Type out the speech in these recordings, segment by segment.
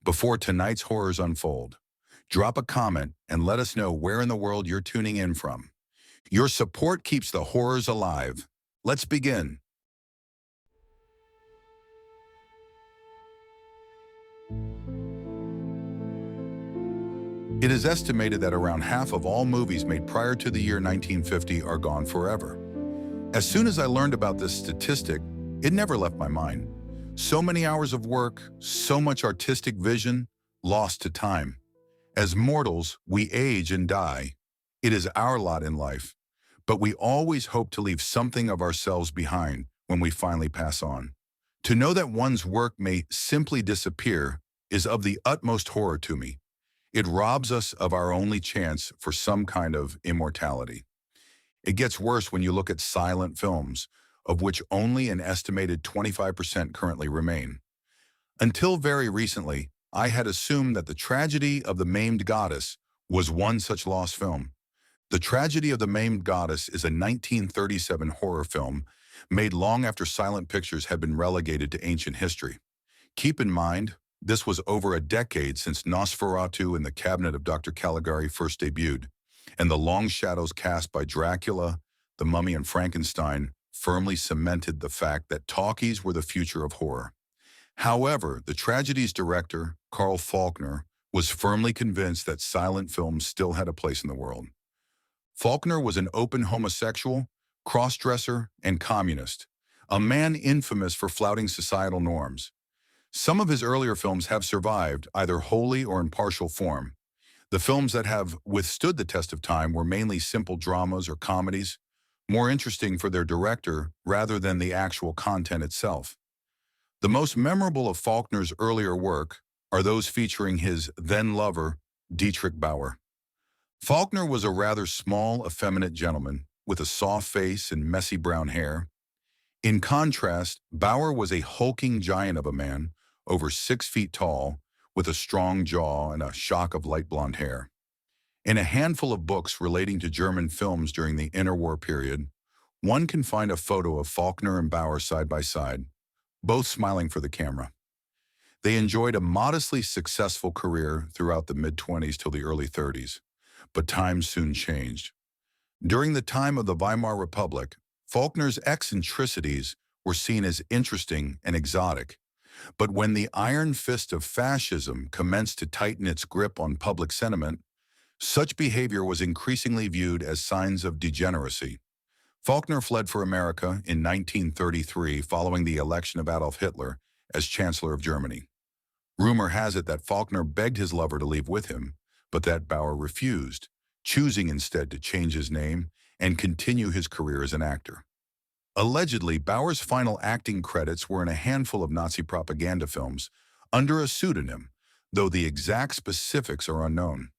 Before tonight's horrors unfold, drop a comment and let us know where in the world you're tuning in from. Your support keeps the horrors alive. Let's begin. It is estimated that around half of all movies made prior to the year 1950 are gone forever. As soon as I learned about this statistic, it never left my mind. So many hours of work, so much artistic vision, lost to time. As mortals, we age and die. It is our lot in life. But we always hope to leave something of ourselves behind when we finally pass on. To know that one's work may simply disappear is of the utmost horror to me. It robs us of our only chance for some kind of immortality. It gets worse when you look at silent films, of which only an estimated 25% currently remain. Until very recently, I had assumed that the tragedy of the Maimed Goddess was one such lost film. The Tragedy of the Maimed Goddess is a 1937 horror film made long after silent pictures had been relegated to ancient history. Keep in mind, this was over a decade since Nosferatu in the Cabinet of Dr. Caligari first debuted, and the long shadows cast by Dracula, the Mummy, and Frankenstein firmly cemented the fact that talkies were the future of horror. However, the tragedy's director, Karl Falkner, was firmly convinced that silent films still had a place in the world. Falkner was an open homosexual, cross-dresser, and communist, a man infamous for flouting societal norms. Some of his earlier films have survived, either wholly or in partial form. The films that have withstood the test of time were mainly simple dramas or comedies, more interesting for their director rather than the actual content itself. The most memorable of Falkner's earlier work are those featuring his then-lover, Dietrich Bauer. Falkner was a rather small, effeminate gentleman with a soft face and messy brown hair. In contrast, Bauer was a hulking giant of a man, over 6 feet tall, with a strong jaw and a shock of light blonde hair. In a handful of books relating to German films during the interwar period, one can find a photo of Falkner and Bauer side by side, both smiling for the camera. They enjoyed a modestly successful career throughout the mid-20s till the early 30s, but times soon changed. During the time of the Weimar Republic, Falkner's eccentricities were seen as interesting and exotic. But when the iron fist of fascism commenced to tighten its grip on public sentiment, such behavior was increasingly viewed as signs of degeneracy. Falkner fled for America in 1933 following the election of Adolf Hitler as Chancellor of Germany. Rumor has it that Falkner begged his lover to leave with him, but that Bauer refused, choosing instead to change his name and continue his career as an actor. Allegedly, Bauer's final acting credits were in a handful of Nazi propaganda films under a pseudonym, though the exact specifics are unknown.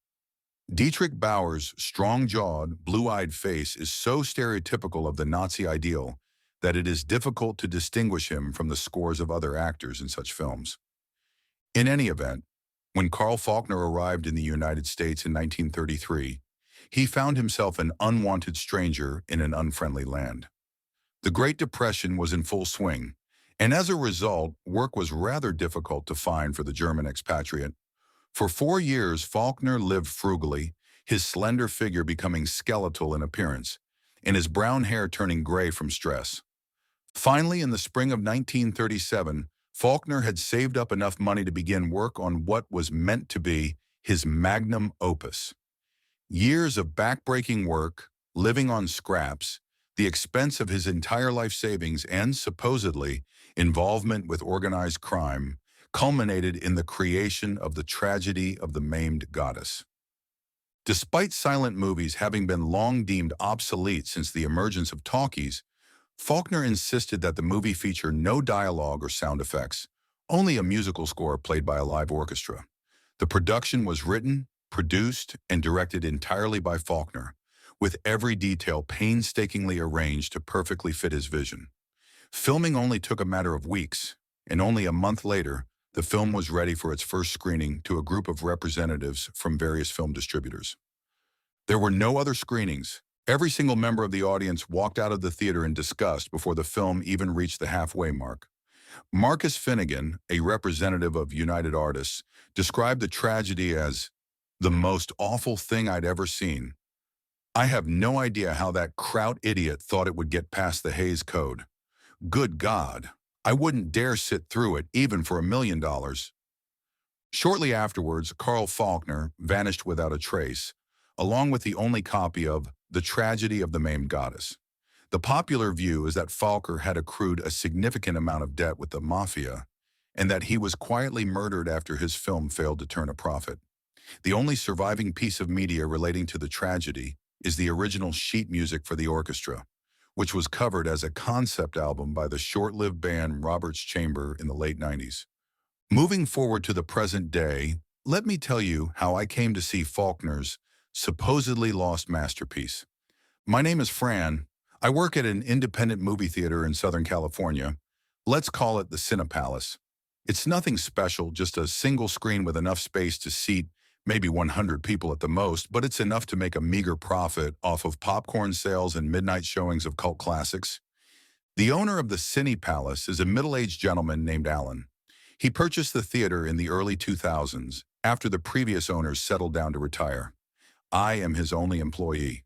Dietrich Bauer's strong-jawed, blue-eyed face is so stereotypical of the Nazi ideal that it is difficult to distinguish him from the scores of other actors in such films. In any event, when Karl Falkner arrived in the United States in 1933, he found himself an unwanted stranger in an unfriendly land. The Great Depression was in full swing, and as a result, work was rather difficult to find for the German expatriate. For 4 years, Falkner lived frugally, his slender figure becoming skeletal in appearance, and his brown hair turning gray from stress. Finally, in the spring of 1937, Falkner had saved up enough money to begin work on what was meant to be his magnum opus. Years of backbreaking work, living on scraps, the expense of his entire life savings, and, supposedly, involvement with organized crime, culminated in the creation of the Tragedy of the Maimed Goddess. Despite silent movies having been long deemed obsolete since the emergence of talkies, Falkner insisted that the movie feature no dialogue or sound effects, only a musical score played by a live orchestra. The production was written, produced, and directed entirely by Falkner, with every detail painstakingly arranged to perfectly fit his vision. Filming only took a matter of weeks, and only a month later, the film was ready for its first screening to a group of representatives from various film distributors. There were no other screenings. Every single member of the audience walked out of the theater in disgust before the film even reached the halfway mark. Marcus Finnegan, a representative of United Artists, described the tragedy as the most awful thing I'd ever seen. I have no idea how that Kraut idiot thought it would get past the Hays Code. Good God, I wouldn't dare sit through it even for $1 million. Shortly afterwards, Karl Falkner vanished without a trace, along with the only copy of The Tragedy of the Maimed Goddess. The popular view is that Falkner had accrued a significant amount of debt with the mafia, and that he was quietly murdered after his film failed to turn a profit. The only surviving piece of media relating to the tragedy is the original sheet music for the orchestra, which was covered as a concept album by the short-lived band Robert's Chamber in the late 90s. Moving forward to the present day, let me tell you how I came to see Falkner's supposedly lost masterpiece. My name is Fran. I work at an independent movie theater in Southern California. Let's call it the Cinepalace. It's nothing special, just a single screen with enough space to seat maybe 100 people at the most, but it's enough to make a meager profit off of popcorn sales and midnight showings of cult classics. The owner of the Cinepalace is a middle-aged gentleman named Alan. He purchased the theater in the early 2000s after the previous owners settled down to retire. I am his only employee.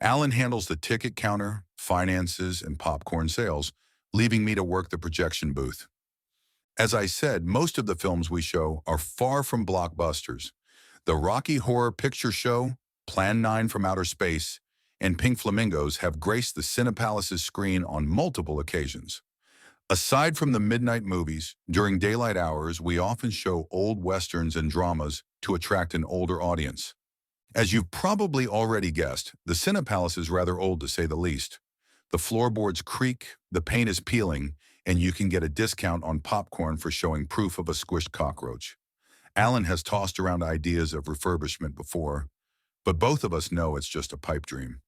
Alan handles the ticket counter, finances, and popcorn sales, leaving me to work the projection booth. As I said, most of the films we show are far from blockbusters. The Rocky Horror Picture Show, Plan 9 from Outer Space, and Pink Flamingos have graced the Cinepalace's screen on multiple occasions. Aside from the midnight movies, during daylight hours we often show old westerns and dramas to attract an older audience. As you've probably already guessed, the Cinepalace is rather old to say the least. The floorboards creak, the paint is peeling, and you can get a discount on popcorn for showing proof of a squished cockroach. Alan has tossed around ideas of refurbishment before, but both of us know it's just a pipe dream.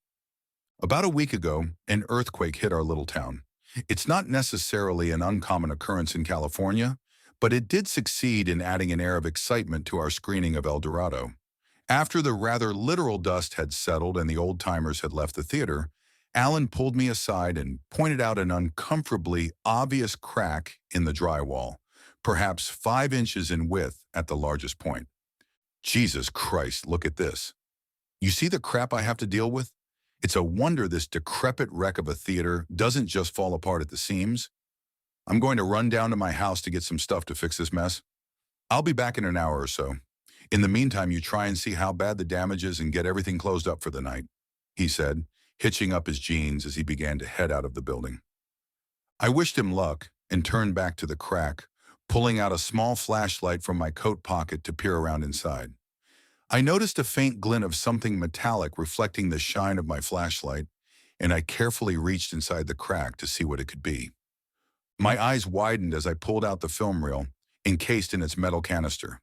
About a week ago, an earthquake hit our little town. It's not necessarily an uncommon occurrence in California, but it did succeed in adding an air of excitement to our screening of El Dorado. After the rather literal dust had settled and the old-timers had left the theater, Alan pulled me aside and pointed out an uncomfortably obvious crack in the drywall, perhaps 5 inches in width at the largest point. Jesus Christ, look at this. You see the crap I have to deal with? It's a wonder this decrepit wreck of a theater doesn't just fall apart at the seams. I'm going to run down to my house to get some stuff to fix this mess. I'll be back in an hour or so. In the meantime, you try and see how bad the damage is and get everything closed up for the night, he said, hitching up his jeans as he began to head out of the building. I wished him luck and turned back to the crack, pulling out a small flashlight from my coat pocket to peer around inside. I noticed a faint glint of something metallic reflecting the shine of my flashlight, and I carefully reached inside the crack to see what it could be. My eyes widened as I pulled out the film reel, encased in its metal canister.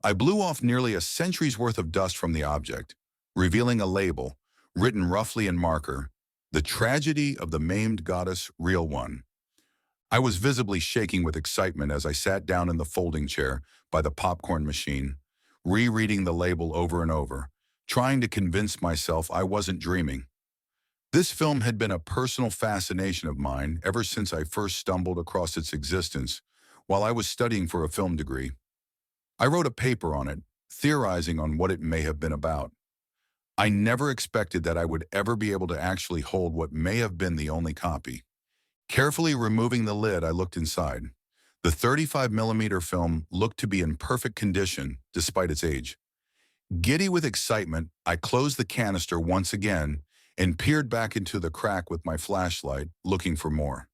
I blew off nearly a century's worth of dust from the object, revealing a label, written roughly in marker, "The Tragedy of the Maimed Goddess, Real One." I was visibly shaking with excitement as I sat down in the folding chair by the popcorn machine, rereading the label over and over, trying to convince myself I wasn't dreaming. This film had been a personal fascination of mine ever since I first stumbled across its existence while I was studying for a film degree. I wrote a paper on it, theorizing on what it may have been about. I never expected that I would ever be able to actually hold what may have been the only copy. Carefully removing the lid, I looked inside. The 35mm film looked to be in perfect condition despite its age. Giddy with excitement, I closed the canister once again and peered back into the crack with my flashlight, looking for more.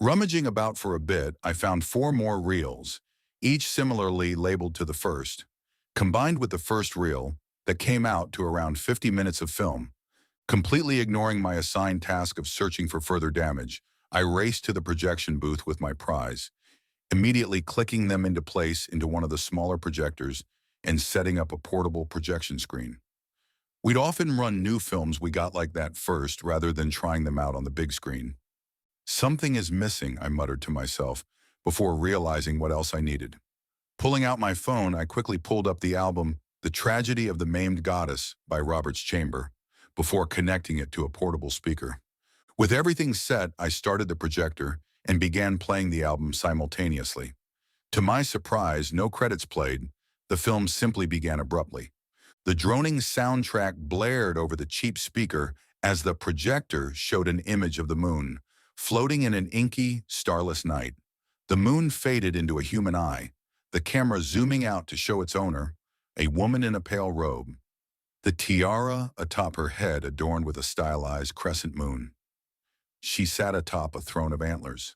Rummaging about for a bit, I found 4 more reels, each similarly labeled to the first. Combined with the first reel, that came out to around 50 minutes of film. Completely ignoring my assigned task of searching for further damage, I raced to the projection booth with my prize, immediately clicking them into place into one of the smaller projectors and setting up a portable projection screen. We'd often run new films we got like that first rather than trying them out on the big screen. Something is missing, I muttered to myself, before realizing what else I needed. Pulling out my phone, I quickly pulled up the album The Tragedy of the Maimed Goddess by Robert's Chamber, before connecting it to a portable speaker. With everything set, I started the projector and began playing the album simultaneously. To my surprise, no credits played. The film simply began abruptly. The droning soundtrack blared over the cheap speaker as the projector showed an image of the moon, floating in an inky, starless night. The moon faded into a human eye, the camera zooming out to show its owner, a woman in a pale robe, the tiara atop her head adorned with a stylized crescent moon. She sat atop a throne of antlers.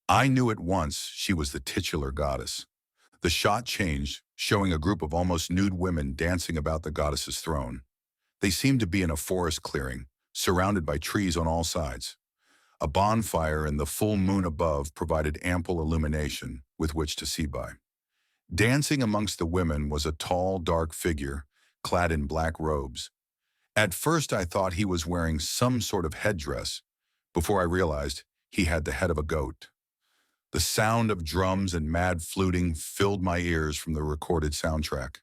I knew at once she was the titular goddess. The shot changed, showing a group of almost nude women dancing about the goddess's throne. They seemed to be in a forest clearing, surrounded by trees on all sides. A bonfire and the full moon above provided ample illumination with which to see by. Dancing amongst the women was a tall, dark figure, clad in black robes. At first I thought he was wearing some sort of headdress, before I realized he had the head of a goat. The sound of drums and mad fluting filled my ears from the recorded soundtrack.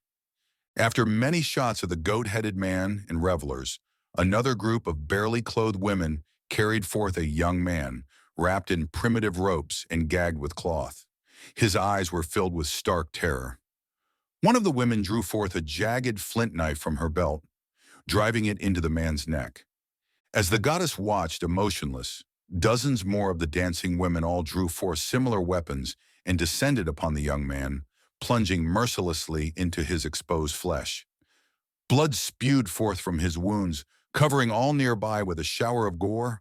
After many shots of the goat-headed man and revelers, another group of barely clothed women carried forth a young man, wrapped in primitive ropes and gagged with cloth. His eyes were filled with stark terror. One of the women drew forth a jagged flint knife from her belt, driving it into the man's neck. As the goddess watched, emotionless, dozens more of the dancing women all drew forth similar weapons and descended upon the young man, plunging mercilessly into his exposed flesh. Blood spewed forth from his wounds, covering all nearby with a shower of gore.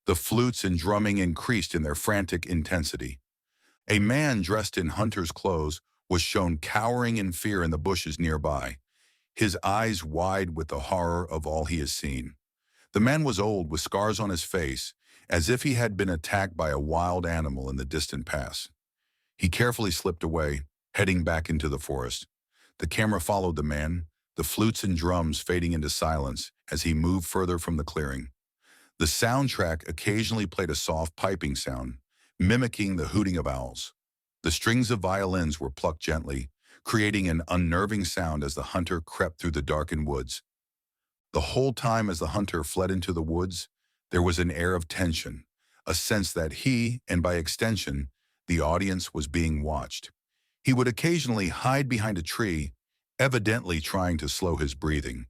The flutes and drumming increased in their frantic intensity. A man dressed in hunter's clothes was shown cowering in fear in the bushes nearby, his eyes wide with the horror of all he has seen. The man was old, with scars on his face, as if he had been attacked by a wild animal in the distant past. He carefully slipped away, heading back into the forest. The camera followed the man, the flutes and drums fading into silence as he moved further from the clearing. The soundtrack occasionally played a soft piping sound, mimicking the hooting of owls. The strings of violins were plucked gently, creating an unnerving sound as the hunter crept through the darkened woods. The whole time as the hunter fled into the woods, there was an air of tension, a sense that he, and by extension, the audience, was being watched. He would occasionally hide behind a tree, evidently trying to slow his breathing,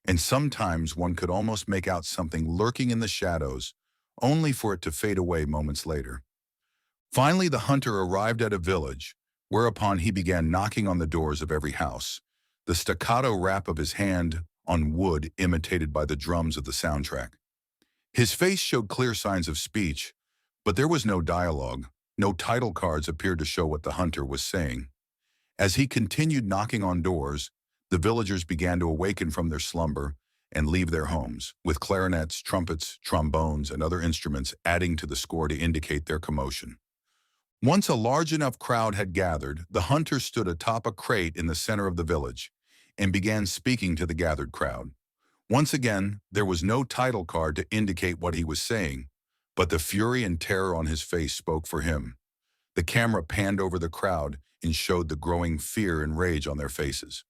and sometimes one could almost make out something lurking in the shadows, only for it to fade away moments later. Finally, the hunter arrived at a village, whereupon he began knocking on the doors of every house, the staccato rap of his hand on wood imitated by the drums of the soundtrack. His face showed clear signs of speech, but there was no dialogue. No title cards appeared to show what the hunter was saying. As he continued knocking on doors, the villagers began to awaken from their slumber and leave their homes, with clarinets, trumpets, trombones, and other instruments adding to the score to indicate their commotion. Once a large enough crowd had gathered, the hunter stood atop a crate in the center of the village and began speaking to the gathered crowd. Once again, there was no title card to indicate what he was saying, but the fury and terror on his face spoke for him. The camera panned over the crowd and showed the growing fear and rage on their faces.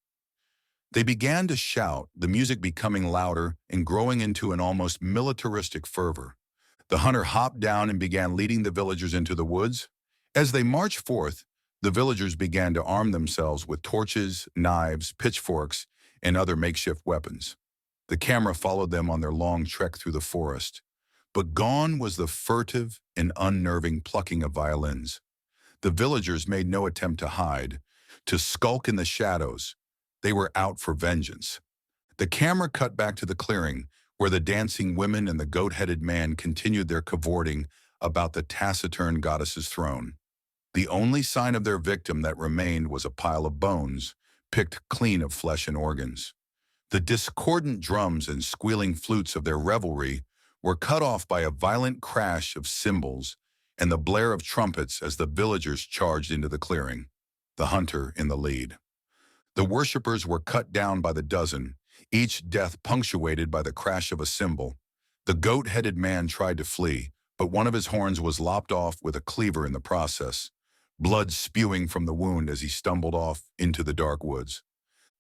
They began to shout, the music becoming louder and growing into an almost militaristic fervor. The hunter hopped down and began leading the villagers into the woods. As they marched forth, the villagers began to arm themselves with torches, knives, pitchforks, and other makeshift weapons. The camera followed them on their long trek through the forest. But gone was the furtive and unnerving plucking of violins. The villagers made no attempt to hide, to skulk in the shadows. They were out for vengeance. The camera cut back to the clearing, where the dancing women and the goat-headed man continued their cavorting about the taciturn goddess's throne. The only sign of their victim that remained was a pile of bones, picked clean of flesh and organs. The discordant drums and squealing flutes of their revelry were cut off by a violent crash of cymbals and the blare of trumpets as the villagers charged into the clearing, the hunter in the lead. The worshippers were cut down by the dozen, each death punctuated by the crash of a cymbal. The goat-headed man tried to flee, but one of his horns was lopped off with a cleaver in the process, blood spewing from the wound as he stumbled off into the dark woods.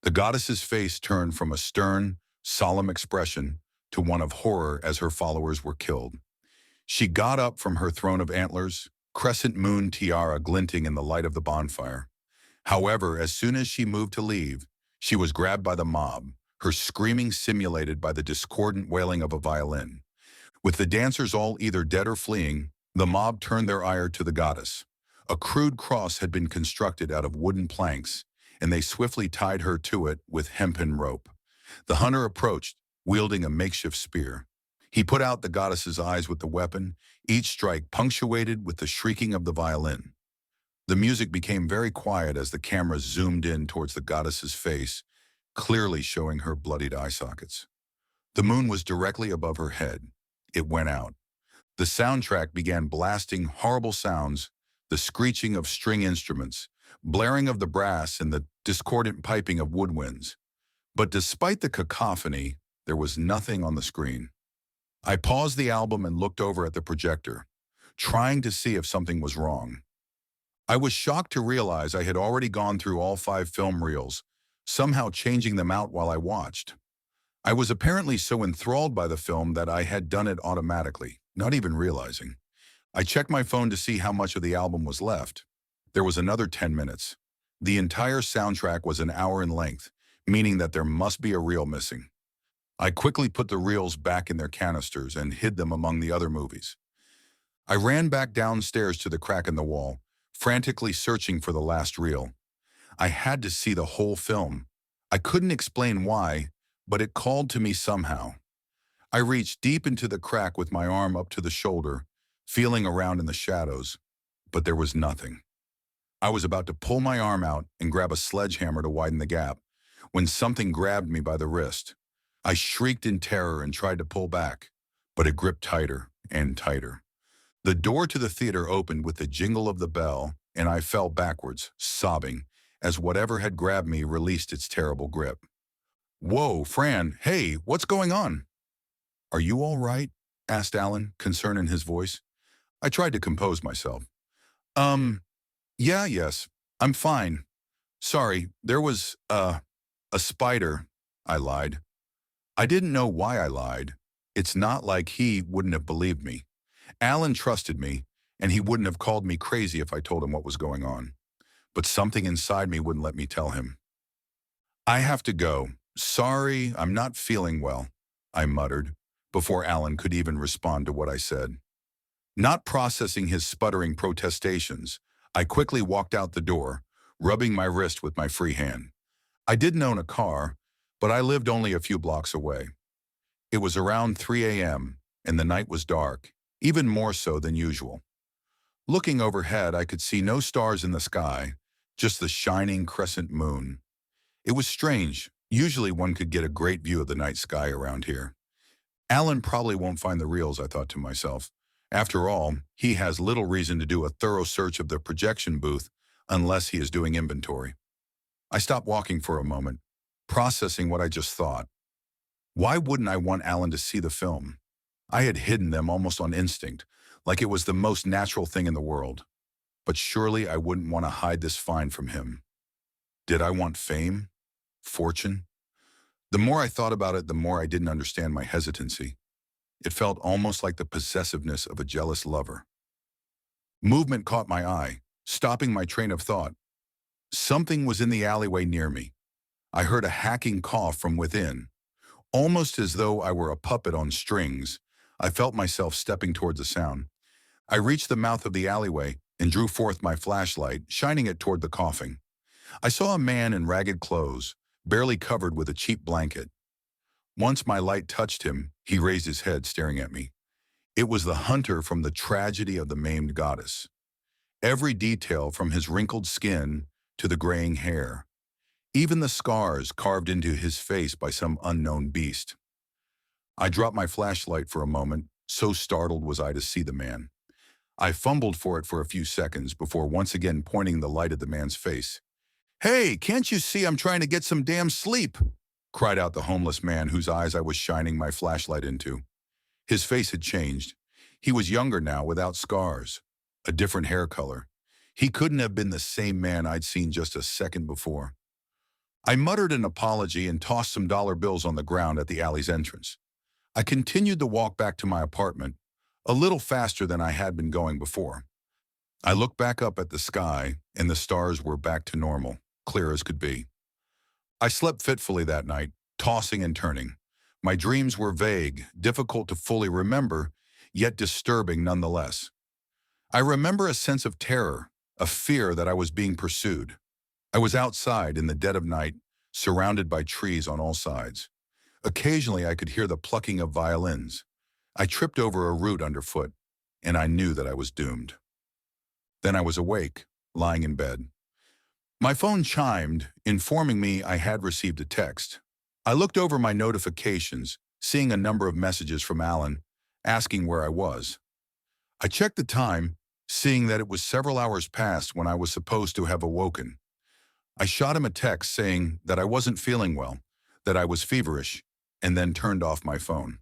The goddess's face turned from a stern, solemn expression to one of horror as her followers were killed. She got up from her throne of antlers, crescent moon tiara glinting in the light of the bonfire. However, as soon as she moved to leave, she was grabbed by the mob, her screaming simulated by the discordant wailing of a violin. With the dancers all either dead or fleeing, the mob turned their ire to the goddess. A crude cross had been constructed out of wooden planks, and they swiftly tied her to it with hempen rope. The hunter approached, wielding a makeshift spear. He put out the goddess's eyes with the weapon, each strike punctuated with the shrieking of the violin. The music became very quiet as the camera zoomed in towards the goddess's face, clearly showing her bloodied eye sockets. The moon was directly above her head. It went out. The soundtrack began blasting horrible sounds, the screeching of string instruments, blaring of the brass, and the discordant piping of woodwinds. But despite the cacophony, there was nothing on the screen. I paused the album and looked over at the projector, trying to see if something was wrong. I was shocked to realize I had already gone through all 5 film reels, somehow changing them out while I watched. I was apparently so enthralled by the film that I had done it automatically, not even realizing. I checked my phone to see how much of the album was left. There was another 10 minutes. The entire soundtrack was an hour in length, meaning that there must be a reel missing. I quickly put the reels back in their canisters and hid them among the other movies. I ran back downstairs to the crack in the wall, frantically searching for the last reel. I had to see the whole film. I couldn't explain why, but it called to me somehow. I reached deep into the crack with my arm up to the shoulder, feeling around in the shadows, but there was nothing. I was about to pull my arm out and grab a sledgehammer to widen the gap, when something grabbed me by the wrist. I shrieked in terror and tried to pull back, but it gripped tighter and tighter. The door to the theater opened with the jingle of the bell, and I fell backwards, sobbing, as whatever had grabbed me released its terrible grip. "Whoa, Fran, hey, what's going on?" "Are you all right?" asked Alan, concern in his voice. I tried to compose myself. Yes, I'm fine. Sorry, there was, a spider," I lied. I didn't know why I lied. It's not like he wouldn't have believed me. Alan trusted me, and he wouldn't have called me crazy if I told him what was going on. But something inside me wouldn't let me tell him. "I have to go. Sorry, I'm not feeling well," I muttered, before Alan could even respond to what I said. Not processing his sputtering protestations, I quickly walked out the door, rubbing my wrist with my free hand. I didn't own a car, but I lived only a few blocks away. It was around 3 a.m., and the night was dark, even more so than usual. Looking overhead, I could see no stars in the sky, just the shining crescent moon. It was strange. Usually one could get a great view of the night sky around here. Alan probably won't find the reels, I thought to myself. After all, he has little reason to do a thorough search of the projection booth unless he is doing inventory. I stopped walking for a moment, processing what I just thought. Why wouldn't I want Alan to see the film? I had hidden them almost on instinct, like it was the most natural thing in the world. But surely I wouldn't want to hide this find from him. Did I want fame? Fortune? The more I thought about it, the more I didn't understand my hesitancy. It felt almost like the possessiveness of a jealous lover. Movement caught my eye, stopping my train of thought. Something was in the alleyway near me. I heard a hacking cough from within. Almost as though I were a puppet on strings, I felt myself stepping towards the sound. I reached the mouth of the alleyway and drew forth my flashlight, shining it toward the coughing. I saw a man in ragged clothes, barely covered with a cheap blanket. Once my light touched him, he raised his head, staring at me. It was the hunter from the tragedy of the Maimed Goddess. Every detail from his wrinkled skin to the graying hair. Even the scars carved into his face by some unknown beast. I dropped my flashlight for a moment, so startled was I to see the man. I fumbled for it for a few seconds before once again pointing the light at the man's face. "Hey, can't you see I'm trying to get some damn sleep?" cried out the homeless man whose eyes I was shining my flashlight into. His face had changed. He was younger now, without scars, a different hair color. He couldn't have been the same man I'd seen just a second before. I muttered an apology and tossed some dollar bills on the ground at the alley's entrance. I continued the walk back to my apartment, a little faster than I had been going before. I looked back up at the sky, and the stars were back to normal, clear as could be. I slept fitfully that night, tossing and turning. My dreams were vague, difficult to fully remember, yet disturbing nonetheless. I remember a sense of terror, a fear that I was being pursued. I was outside in the dead of night, surrounded by trees on all sides. Occasionally I could hear the plucking of violins. I tripped over a root underfoot, and I knew that I was doomed. Then I was awake, lying in bed. My phone chimed, informing me I had received a text. I looked over my notifications, seeing a number of messages from Alan, asking where I was. I checked the time, seeing that it was several hours past when I was supposed to have awoken. I shot him a text saying that I wasn't feeling well, that I was feverish, and then turned off my phone.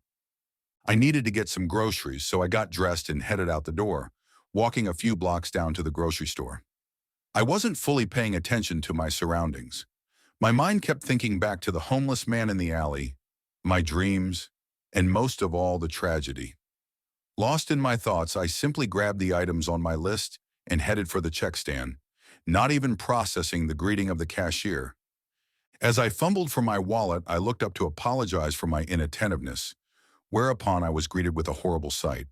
I needed to get some groceries, so I got dressed and headed out the door, walking a few blocks down to the grocery store. I wasn't fully paying attention to my surroundings. My mind kept thinking back to the homeless man in the alley, my dreams, and most of all, the tragedy. Lost in my thoughts, I simply grabbed the items on my list and headed for the check stand, not even processing the greeting of the cashier. As I fumbled for my wallet, I looked up to apologize for my inattentiveness, whereupon I was greeted with a horrible sight.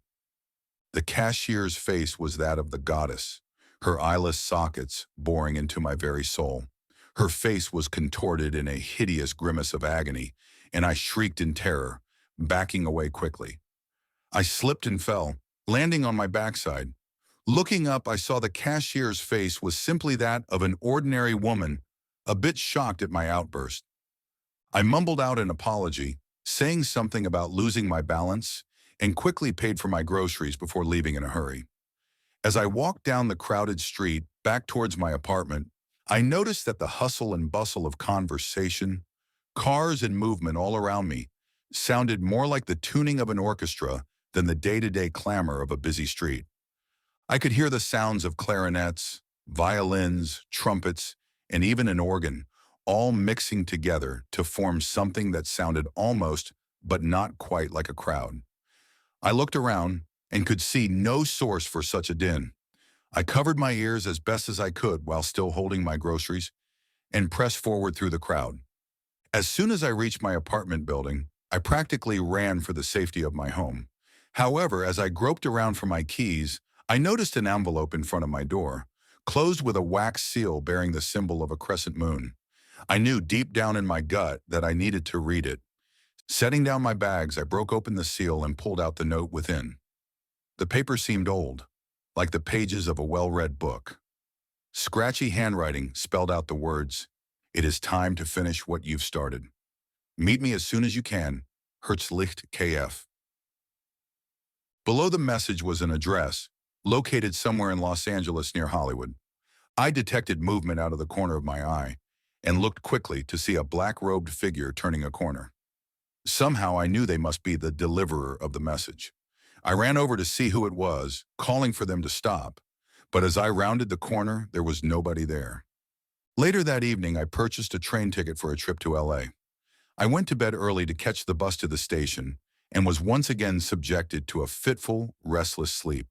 The cashier's face was that of the goddess, her eyeless sockets boring into my very soul. Her face was contorted in a hideous grimace of agony, and I shrieked in terror, backing away quickly. I slipped and fell, landing on my backside. Looking up, I saw the cashier's face was simply that of an ordinary woman, a bit shocked at my outburst. I mumbled out an apology, saying something about losing my balance, and quickly paid for my groceries before leaving in a hurry. As I walked down the crowded street back towards my apartment, I noticed that the hustle and bustle of conversation, cars and movement all around me sounded more like the tuning of an orchestra than the day-to-day clamor of a busy street. I could hear the sounds of clarinets, violins, trumpets, and even an organ, all mixing together to form something that sounded almost, but not quite like a crowd. I looked around and could see no source for such a din. I covered my ears as best as I could while still holding my groceries and pressed forward through the crowd. As soon as I reached my apartment building, I practically ran for the safety of my home. However, as I groped around for my keys, I noticed an envelope in front of my door, closed with a wax seal bearing the symbol of a crescent moon. I knew deep down in my gut that I needed to read it. Setting down my bags, I broke open the seal and pulled out the note within. The paper seemed old, like the pages of a well-read book. Scratchy handwriting spelled out the words, "It is time to finish what you've started. Meet me as soon as you can, Herzlicht KF." Below the message was an address, located somewhere in Los Angeles near Hollywood. I detected movement out of the corner of my eye and looked quickly to see a black-robed figure turning a corner. Somehow I knew they must be the deliverer of the message. I ran over to see who it was, calling for them to stop, but as I rounded the corner, there was nobody there. Later that evening, I purchased a train ticket for a trip to LA. I went to bed early to catch the bus to the station and was once again subjected to a fitful, restless sleep.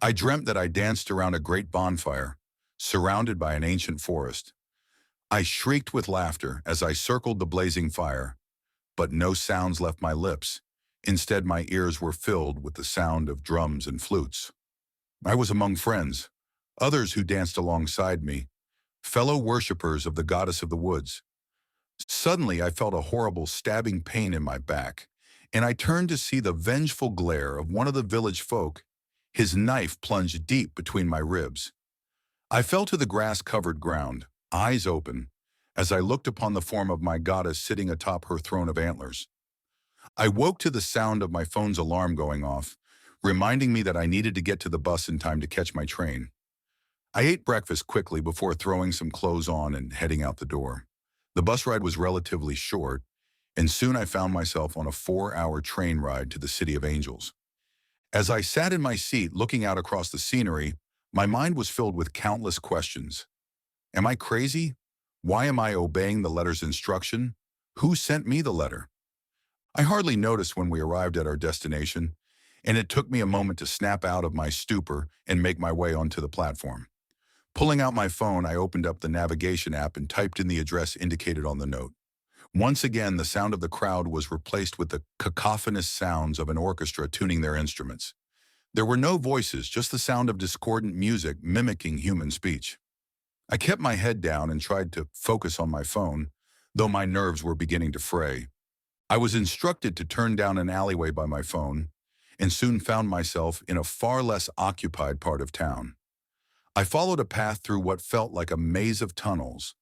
I dreamt that I danced around a great bonfire, surrounded by an ancient forest. I shrieked with laughter as I circled the blazing fire, but no sounds left my lips. Instead, my ears were filled with the sound of drums and flutes. I was among friends, others who danced alongside me, fellow worshippers of the goddess of the woods. Suddenly, I felt a horrible stabbing pain in my back, and I turned to see the vengeful glare of one of the village folk, his knife plunged deep between my ribs. I fell to the grass-covered ground, eyes open, as I looked upon the form of my goddess sitting atop her throne of antlers. I woke to the sound of my phone's alarm going off, reminding me that I needed to get to the bus in time to catch my train. I ate breakfast quickly before throwing some clothes on and heading out the door. The bus ride was relatively short, and soon I found myself on a 4-hour train ride to the City of Angels. As I sat in my seat looking out across the scenery, my mind was filled with countless questions. Am I crazy? Why am I obeying the letter's instruction? Who sent me the letter? I hardly noticed when we arrived at our destination, and it took me a moment to snap out of my stupor and make my way onto the platform. Pulling out my phone, I opened up the navigation app and typed in the address indicated on the note. Once again, the sound of the crowd was replaced with the cacophonous sounds of an orchestra tuning their instruments. There were no voices, just the sound of discordant music mimicking human speech. I kept my head down and tried to focus on my phone, though my nerves were beginning to fray. I was instructed to turn down an alleyway by my phone, and soon found myself in a far less occupied part of town. I followed a path through what felt like a maze of tunnels,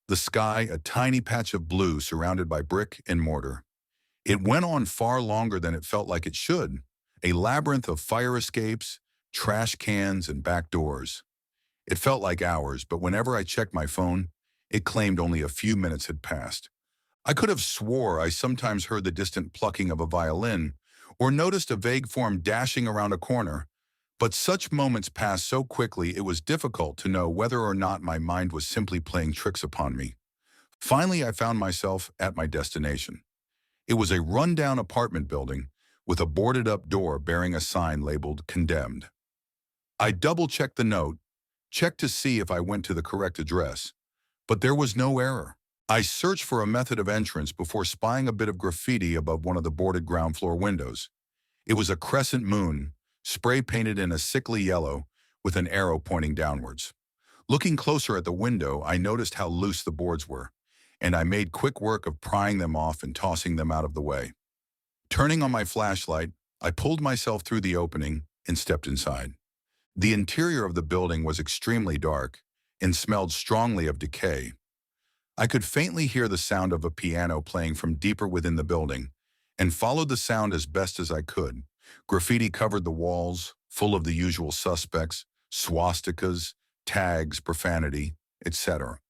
the sky a tiny patch of blue surrounded by brick and mortar. It went on far longer than it felt like it should, a labyrinth of fire escapes, trash cans, and back doors. It felt like hours, but whenever I checked my phone, it claimed only a few minutes had passed. I could have swore I sometimes heard the distant plucking of a violin or noticed a vague form dashing around a corner, but such moments passed so quickly it was difficult to know whether or not my mind was simply playing tricks upon me. Finally, I found myself at my destination. It was a rundown apartment building with a boarded-up door bearing a sign labeled "Condemned." I double-checked the note, checked to see if I went to the correct address, but there was no error. I searched for a method of entrance before spying a bit of graffiti above one of the boarded ground floor windows. It was a crescent moon, spray-painted in a sickly yellow, with an arrow pointing downwards. Looking closer at the window, I noticed how loose the boards were, and I made quick work of prying them off and tossing them out of the way. Turning on my flashlight, I pulled myself through the opening and stepped inside. The interior of the building was extremely dark and smelled strongly of decay. I could faintly hear the sound of a piano playing from deeper within the building, and followed the sound as best as I could. Graffiti covered the walls, full of the usual suspects, swastikas, tags, profanity, etc.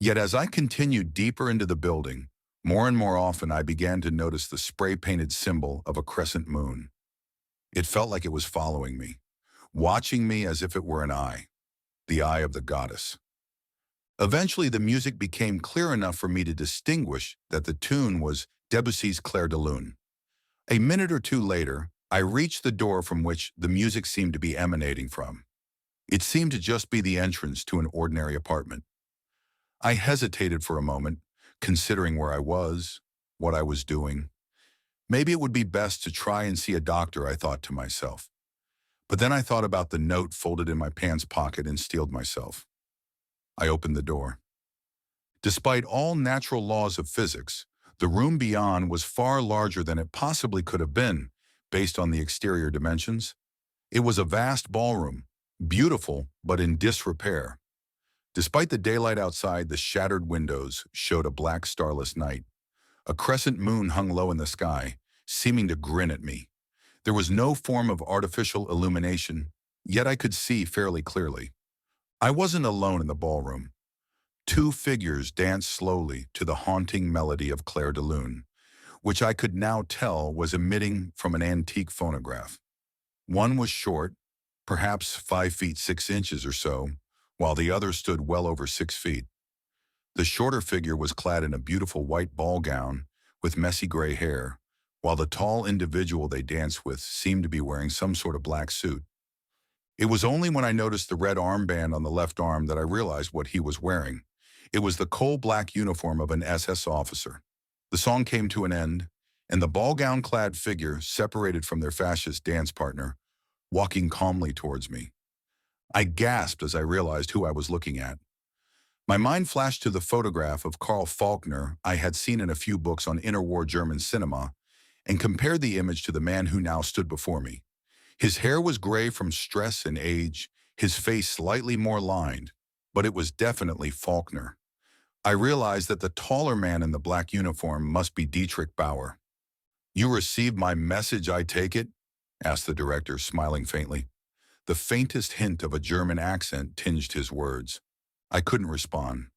Yet as I continued deeper into the building, more and more often I began to notice the spray-painted symbol of a crescent moon. It felt like it was following me, watching me as if it were an eye, the eye of the goddess. Eventually, the music became clear enough for me to distinguish that the tune was Debussy's Clair de Lune. A minute or two later, I reached the door from which the music seemed to be emanating from. It seemed to just be the entrance to an ordinary apartment. I hesitated for a moment, considering where I was, what I was doing. Maybe it would be best to try and see a doctor, I thought to myself. But then I thought about the note folded in my pants pocket and steeled myself. I opened the door. Despite all natural laws of physics, the room beyond was far larger than it possibly could have been, based on the exterior dimensions. It was a vast ballroom, beautiful but in disrepair. Despite the daylight outside, the shattered windows showed a black starless night. A crescent moon hung low in the sky, seeming to grin at me. There was no form of artificial illumination, yet I could see fairly clearly. I wasn't alone in the ballroom. Two figures danced slowly to the haunting melody of Clair de Lune, which I could now tell was emitting from an antique phonograph. One was short, perhaps 5 feet 6 inches or so, while the other stood well over 6 feet. The shorter figure was clad in a beautiful white ball gown with messy gray hair, while the tall individual they danced with seemed to be wearing some sort of black suit. It was only when I noticed the red armband on the left arm that I realized what he was wearing. It was the coal-black uniform of an SS officer. The song came to an end, and the ball-gown-clad figure separated from their fascist dance partner, walking calmly towards me. I gasped as I realized who I was looking at. My mind flashed to the photograph of Karl Falkner I had seen in a few books on interwar German cinema, and compared the image to the man who now stood before me. His hair was gray from stress and age, his face slightly more lined, but it was definitely Falkner. I realized that the taller man in the black uniform must be Dietrich Bauer. "You received my message, I take it?" asked the director, smiling faintly. The faintest hint of a German accent tinged his words. I couldn't respond.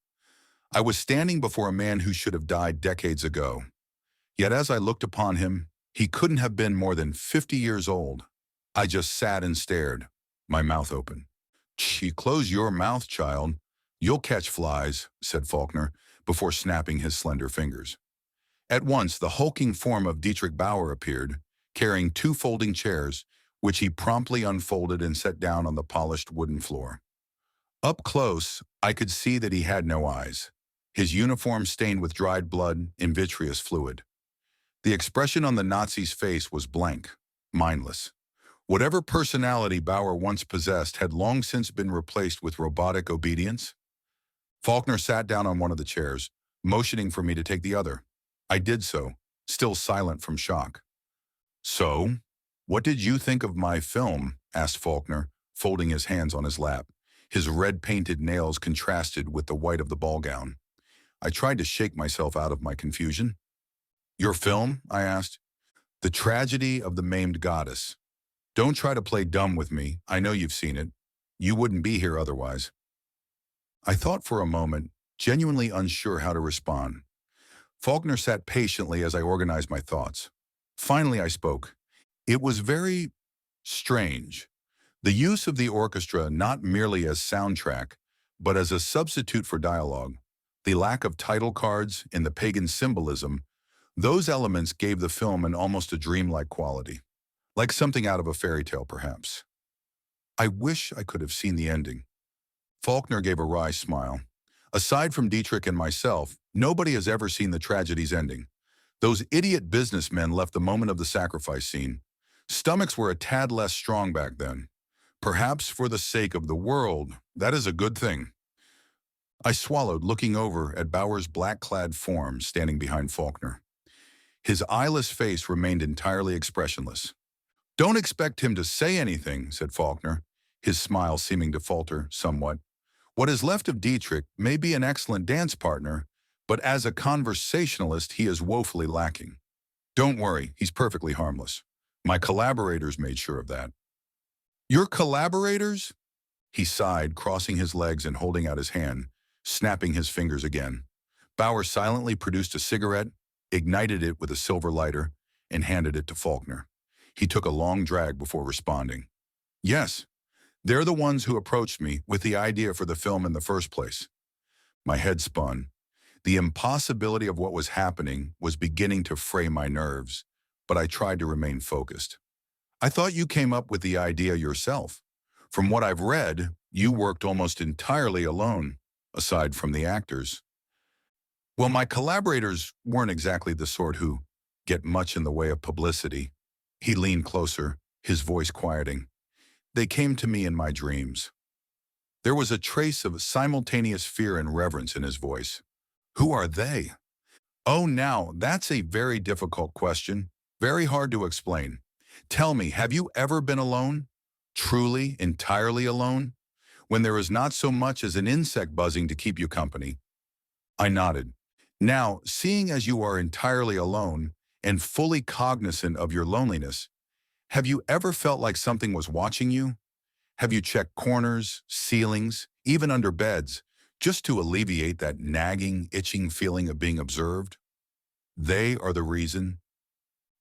I was standing before a man who should have died decades ago. Yet as I looked upon him, he couldn't have been more than 50 years old. I just sat and stared, my mouth open. Close your mouth, child. You'll catch flies," said Falkner, before snapping his slender fingers. At once, the hulking form of Dietrich Bauer appeared, carrying 2 folding chairs, which he promptly unfolded and set down on the polished wooden floor. Up close, I could see that he had no eyes, his uniform stained with dried blood and vitreous fluid. The expression on the Nazi's face was blank, mindless. Whatever personality Bauer once possessed had long since been replaced with robotic obedience. Falkner sat down on one of the chairs, motioning for me to take the other. I did so, still silent from shock. "So, what did you think of my film?" asked Falkner, folding his hands on his lap. His red-painted nails contrasted with the white of the ball gown. I tried to shake myself out of my confusion. "Your film?" I asked. "The Tragedy of the Maimed Goddess. Don't try to play dumb with me. I know you've seen it. You wouldn't be here otherwise." I thought for a moment, genuinely unsure how to respond. Falkner sat patiently as I organized my thoughts. Finally, I spoke. "It was very strange. The use of the orchestra not merely as soundtrack, but as a substitute for dialogue, the lack of title cards and the pagan symbolism, those elements gave the film an almost a dreamlike quality, like something out of a fairy tale perhaps. I wish I could have seen the ending." Falkner gave a wry smile. "Aside from Dietrich and myself, nobody has ever seen the tragedy's ending. Those idiot businessmen left the moment of the sacrifice scene. Stomachs were a tad less strong back then. Perhaps for the sake of the world, that is a good thing." I swallowed, looking over at Bauer's black-clad form standing behind Falkner. His eyeless face remained entirely expressionless. "Don't expect him to say anything," said Falkner, his smile seeming to falter somewhat. "What is left of Dietrich may be an excellent dance partner, but as a conversationalist he is woefully lacking. Don't worry, he's perfectly harmless. My collaborators made sure of that." "Your collaborators?" He sighed, crossing his legs and holding out his hand, snapping his fingers again. Bauer silently produced a cigarette, ignited it with a silver lighter, and handed it to Falkner. He took a long drag before responding. "Yes, they're the ones who approached me with the idea for the film in the first place." My head spun. The impossibility of what was happening was beginning to fray my nerves, but I tried to remain focused. "I thought you came up with the idea yourself. From what I've read, you worked almost entirely alone, aside from the actors." "Well, my collaborators weren't exactly the sort who get much in the way of publicity." He leaned closer, his voice quieting. "They came to me in my dreams." There was a trace of simultaneous fear and reverence in his voice. "Who are they?" "Oh, now, that's a very difficult question. Very hard to explain. Tell me, have you ever been alone? Truly, entirely alone? When there is not so much as an insect buzzing to keep you company?" I nodded. "Now, seeing as you are entirely alone and fully cognizant of your loneliness, have you ever felt like something was watching you? Have you checked corners, ceilings, even under beds, just to alleviate that nagging, itching feeling of being observed? They are the reason."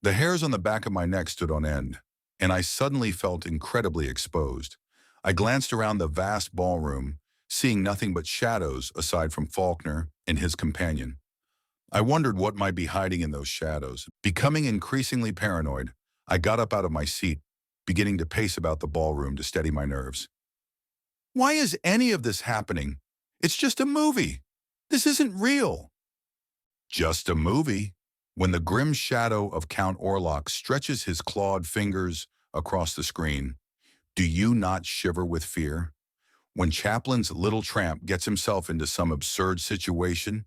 The hairs on the back of my neck stood on end, and I suddenly felt incredibly exposed. I glanced around the vast ballroom, seeing nothing but shadows aside from Falkner and his companion. I wondered what might be hiding in those shadows. Becoming increasingly paranoid, I got up out of my seat, beginning to pace about the ballroom to steady my nerves. "Why is any of this happening? It's just a movie. This isn't real." "Just a movie." When the grim shadow of Count Orlok stretches his clawed fingers across the screen, do you not shiver with fear? When Chaplin's little tramp gets himself into some absurd situation,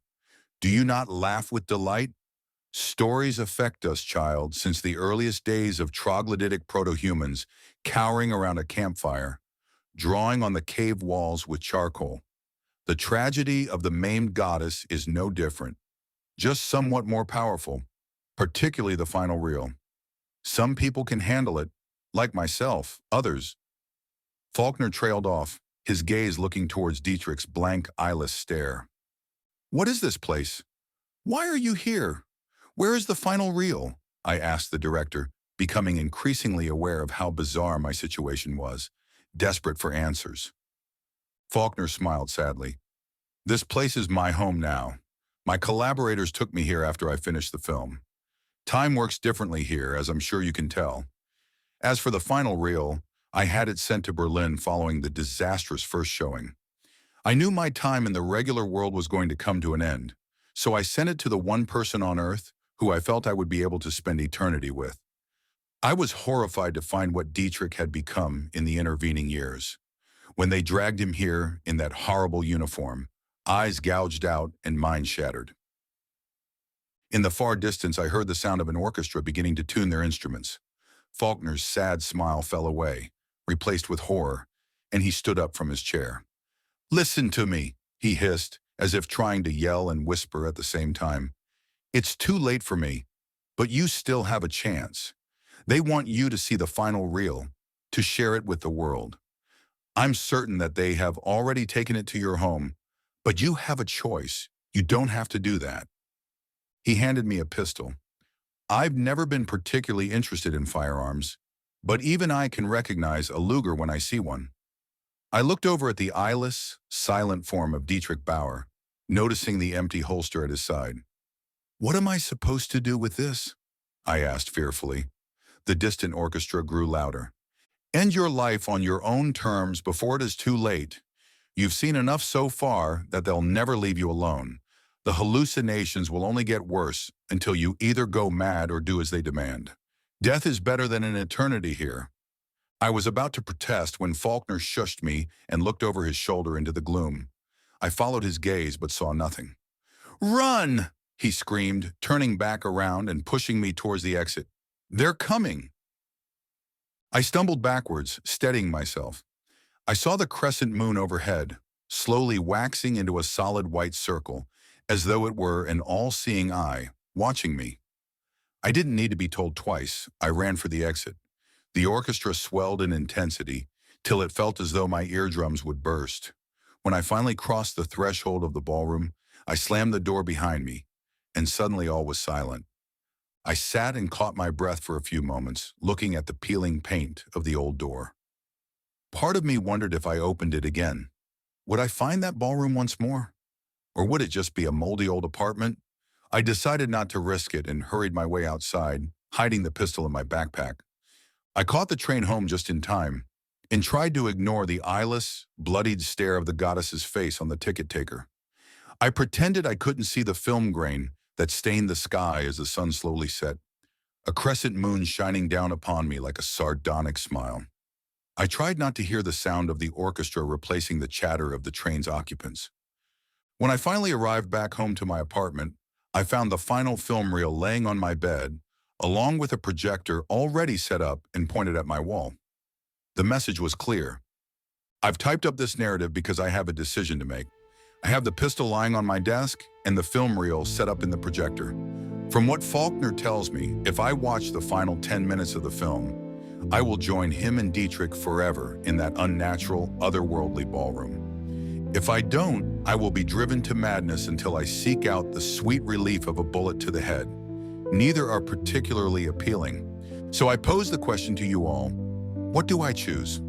do you not laugh with delight? Stories affect us, child, since the earliest days of troglodytic proto-humans cowering around a campfire, drawing on the cave walls with charcoal. The tragedy of the Maimed Goddess is no different, just somewhat more powerful, particularly the final reel. Some people can handle it, like myself, others. Falkner trailed off, his gaze looking towards Dietrich's blank, eyeless stare. "What is this place? Why are you here? Where is the final reel?" I asked the director, becoming increasingly aware of how bizarre my situation was, desperate for answers. Falkner smiled sadly. "This place is my home now. My collaborators took me here after I finished the film. Time works differently here, as I'm sure you can tell. As for the final reel, I had it sent to Berlin following the disastrous first showing. I knew my time in the regular world was going to come to an end, so I sent it to the one person on Earth who I felt I would be able to spend eternity with. I was horrified to find what Dietrich had become in the intervening years. When they dragged him here in that horrible uniform, eyes gouged out and mind shattered. In the far distance, I heard the sound of an orchestra beginning to tune their instruments. Falkner's sad smile fell away, replaced with horror, and he stood up from his chair. "Listen to me," he hissed, as if trying to yell and whisper at the same time. "It's too late for me, but you still have a chance. They want you to see the final reel, to share it with the world. I'm certain that they have already taken it to your home, but you have a choice. You don't have to do that." He handed me a pistol. I've never been particularly interested in firearms, but even I can recognize a Luger when I see one. I looked over at the eyeless, silent form of Dietrich Bauer, noticing the empty holster at his side. "What am I supposed to do with this?" I asked fearfully. The distant orchestra grew louder. "End your life on your own terms before it is too late. You've seen enough so far that they'll never leave you alone. The hallucinations will only get worse until you either go mad or do as they demand. Death is better than an eternity here." I was about to protest when Falkner shushed me and looked over his shoulder into the gloom. I followed his gaze but saw nothing. "Run!" he screamed, turning back around and pushing me towards the exit. "They're coming!" I stumbled backwards, steadying myself. I saw the crescent moon overhead, slowly waxing into a solid white circle, as though it were an all-seeing eye, watching me. I didn't need to be told twice. I ran for the exit. The orchestra swelled in intensity, till it felt as though my eardrums would burst. When I finally crossed the threshold of the ballroom, I slammed the door behind me, and suddenly all was silent. I sat and caught my breath for a few moments, looking at the peeling paint of the old door. Part of me wondered if I opened it again. Would I find that ballroom once more? Or would it just be a moldy old apartment? I decided not to risk it and hurried my way outside, hiding the pistol in my backpack. I caught the train home just in time and tried to ignore the eyeless, bloodied stare of the goddess's face on the ticket taker. I pretended I couldn't see the film grain that stained the sky as the sun slowly set, a crescent moon shining down upon me like a sardonic smile. I tried not to hear the sound of the orchestra replacing the chatter of the train's occupants. When I finally arrived back home to my apartment, I found the final film reel laying on my bed, along with a projector already set up and pointed at my wall. The message was clear. I've typed up this narrative because I have a decision to make. I have the pistol lying on my desk and the film reel set up in the projector. From what Falkner tells me, if I watch the final 10 minutes of the film, I will join him and Dietrich forever in that unnatural, otherworldly ballroom. If I don't, I will be driven to madness until I seek out the sweet relief of a bullet to the head. Neither are particularly appealing. So I pose the question to you all. What do I choose?